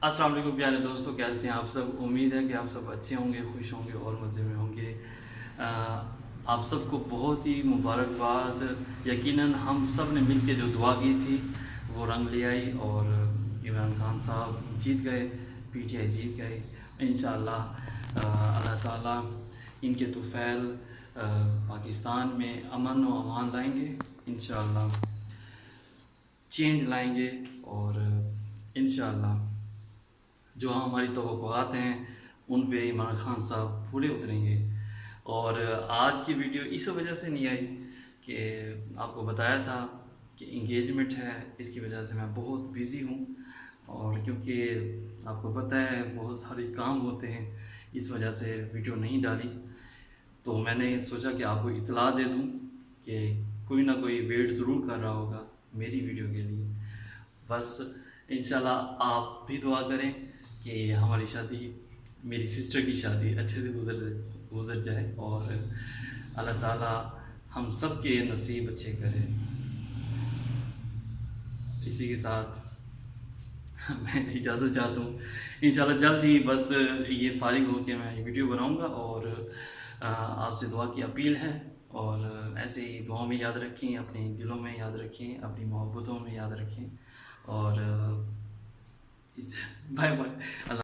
अस्सलाम वालेकुम प्यारे दोस्तों, कैसे हैं आप सब। उम्मीद है कि आप सब अच्छे होंगे, खुश होंगे और मज़े में होंगे। अ, आप सबको बहुत ही मुबारकबाद। यकीनन हम सब ने मिल के जो दुआ की थी वो रंग ले आई और इमरान खान साहब जीत गए, पीटीआई जीत गए। इंशाअल्लाह अल्लाह ताला इनके तुफ़ैल पाकिस्तान में अमन व अमान लाएंगे, इंशाअल्लाह चेंज लाएंगे और इंशाअल्लाह जो हमारी तवक्कुआत हैं उन पे इमरान खान साहब पूरे उतरेंगे। और आज की वीडियो इस वजह से नहीं आई कि आपको बताया था कि इंगेजमेंट है, इसकी वजह से मैं बहुत बिज़ी हूँ और क्योंकि आपको पता है बहुत सारे काम होते हैं, इस वजह से वीडियो नहीं डाली। तो मैंने सोचा कि आपको इतला दे दूँ कि कोई ना कोई वेट ज़रूर कर रहा होगा मेरी वीडियो के लिए। बस इंशाल्लाह आप भी दुआ करें कि हमारी शादी, मेरी सिस्टर की शादी अच्छे से गुज़र जाए और अल्लाह ताला हम सब के नसीब अच्छे करे। इसी के साथ मैं इजाज़त चाहता हूँ। इंशाल्लाह जल्द ही बस ये फ़ारिग हो के मैं वीडियो बनाऊँगा और आपसे दुआ की अपील है। और ऐसे ही दुआ में याद रखें, अपने दिलों में याद रखें, अपनी मोहब्बतों में याद रखें और इस बाय बाय।